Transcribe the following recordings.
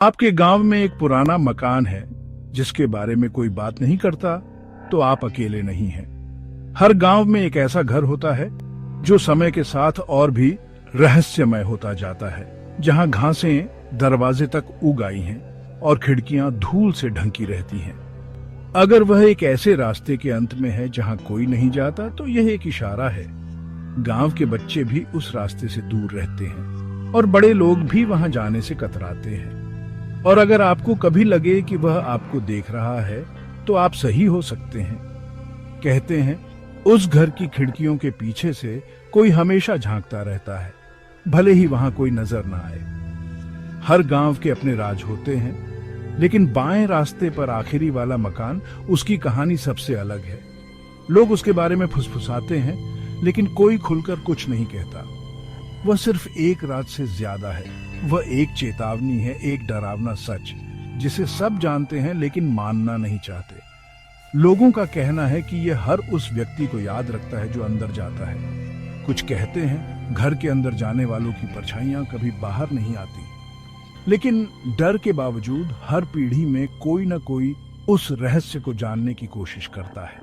आपके गांव में एक पुराना मकान है जिसके बारे में कोई बात नहीं करता, तो आप अकेले नहीं हैं। हर गांव में एक ऐसा घर होता है जो समय के साथ और भी रहस्यमय होता जाता है, जहां घासें दरवाजे तक उग आई हैं और खिड़कियां धूल से ढंकी रहती हैं। अगर वह एक ऐसे रास्ते के अंत में है जहां कोई नहीं जाता, तो यह एक इशारा है। गांव के बच्चे भी उस रास्ते से दूर रहते हैं और बड़े लोग भी वहां जाने से कतराते हैं। और अगर आपको कभी लगे कि वह आपको देख रहा है, तो आप सही हो सकते हैं। कहते हैं उस घर की खिड़कियों के पीछे से कोई हमेशा झांकता रहता है, भले ही वहां कोई नजर ना आए। हर गांव के अपने राज होते हैं, लेकिन बाएं रास्ते पर आखिरी वाला मकान, उसकी कहानी सबसे अलग है। लोग उसके बारे में फुसफुसाते हैं, लेकिन कोई खुलकर कुछ नहीं कहता। वह सिर्फ एक रात से ज्यादा है। वह एक चेतावनी है, एक डरावना सच जिसे सब जानते हैं लेकिन मानना नहीं चाहते। लोगों का कहना है कि यह हर उस व्यक्ति को याद रखता है जो अंदर जाता है। कुछ कहते हैं घर के अंदर जाने वालों की परछाइयां कभी बाहर नहीं आती, लेकिन डर के बावजूद हर पीढ़ी में कोई न कोई उस रहस्य को जानने की कोशिश करता है।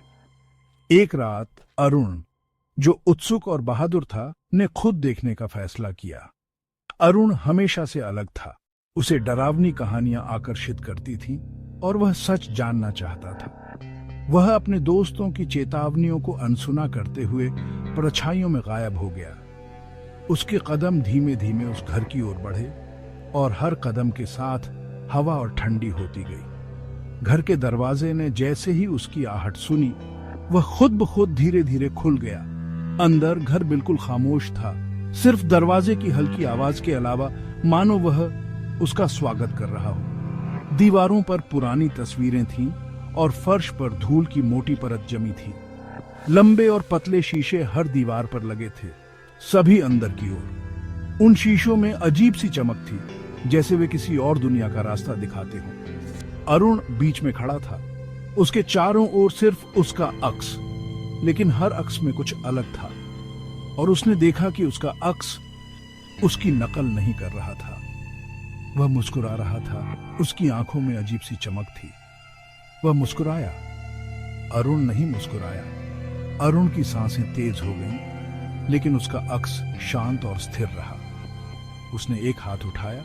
एक रात अरुण, जो उत्सुक और बहादुर था, ने खुद देखने का फैसला किया। अरुण हमेशा से अलग था। उसे डरावनी कहानियां आकर्षित करती थीं और वह सच जानना चाहता था। वह अपने दोस्तों की चेतावनियों को अनसुना करते हुए परछाइयों में गायब हो गया। उसके कदम धीमे धीमे उस घर की ओर बढ़े और हर कदम के साथ हवा और ठंडी होती गई। घर के दरवाजे ने जैसे ही उसकी आहट सुनी, वह खुद ब खुद धीरे धीरे खुल गया। अंदर घर बिल्कुल खामोश था। सिर्फ दरवाजे की हल्की आवाज के अलावा मानो वह उसका स्वागत कर रहा हो। दीवारों पर पुरानी तस्वीरें थीं और फर्श पर धूल की मोटी परत जमी थी। लंबे और पतले शीशे हर दीवार पर लगे थे, सभी अंदर की ओर। उन शीशों में अजीब सी चमक थी, जैसे वे किसी और दुनिया का रास्ता दिखाते हों। अरुण बीच में खड़ा था। उसके चारों ओर सिर्फ उसका अक्स, लेकिन हर अक्स में कुछ अलग था। और उसने देखा कि उसका अक्स उसकी नकल नहीं कर रहा था। वह मुस्कुरा रहा था। उसकी आंखों में अजीब सी चमक थी। वह मुस्कुराया। अरुण नहीं मुस्कुराया। अरुण की सांसें तेज हो गईं, लेकिन उसका अक्स शांत और स्थिर रहा। उसने एक हाथ उठाया।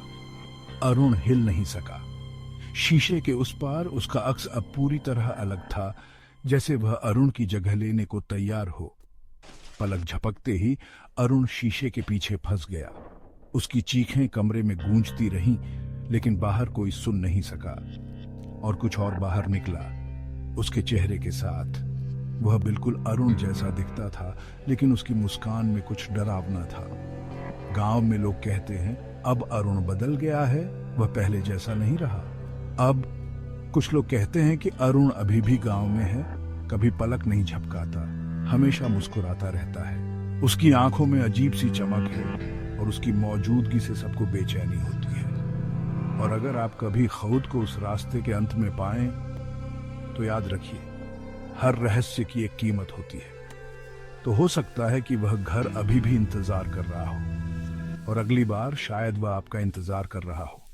अरुण हिल नहीं सका। शीशे के उस पार उसका अक्स अब पूरी तरह अलग था, जैसे वह अरुण की जगह लेने को तैयार हो। पलक झपकते ही अरुण शीशे के पीछे फंस गया। उसकी चीखें कमरे में गूंजती रहीं, लेकिन बाहर कोई सुन नहीं सका। और कुछ और बाहर निकला, उसके चेहरे के साथ। वह बिल्कुल अरुण जैसा दिखता था, लेकिन उसकी मुस्कान में कुछ डरावना था। गांव में लोग कहते हैं अब अरुण बदल गया है, वह पहले जैसा नहीं रहा। अब कुछ लोग कहते हैं कि अरुण अभी भी गांव में है, कभी पलक नहीं झपकाता, हमेशा मुस्कुराता रहता है। उसकी आंखों में अजीब सी चमक है और उसकी मौजूदगी से सबको बेचैनी होती है। और अगर आप कभी खुद को उस रास्ते के अंत में पाएं, तो याद रखिए, हर रहस्य की एक कीमत होती है। तो हो सकता है कि वह घर अभी भी इंतजार कर रहा हो, और अगली बार शायद वह आपका इंतजार कर रहा हो।